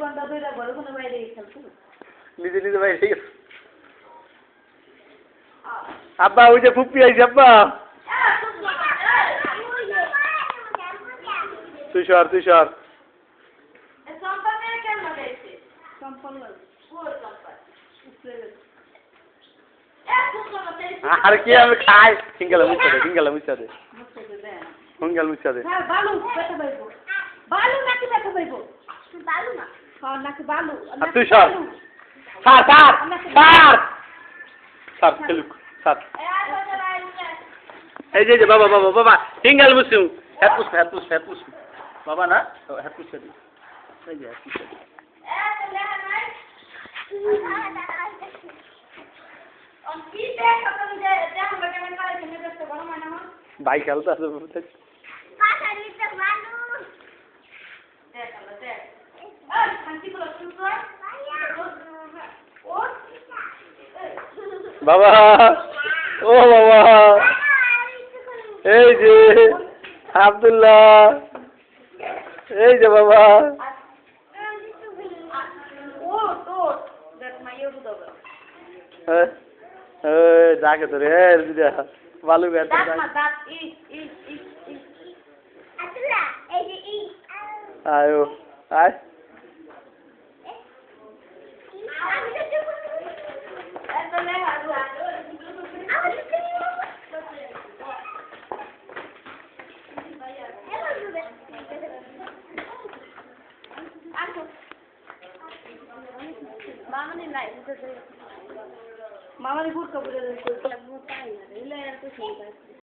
ঘন্টা ধরে ঘরে কোনো বাইরে খেলছো নিজে নিজে ভাই ঠিক আছে আব্বা ওই যে ফুপি আইছে আব্বা তুষার আর কি আমি খাই সিঙ্গেল মুছা দে তুষার স্যার খেলুক স্যার এই যে বাবা সিঙ্গেল মুসিম হেড পুষ বাবা না হেড পুষ দি এই যে হেড পুষ দি ভাই খেলতে আছে বাবা ও বাবা এই যে আব্দুল্লাহ এই যে বাবা যাকে তো রে বালু আয়ো আয় Mama ni good kabul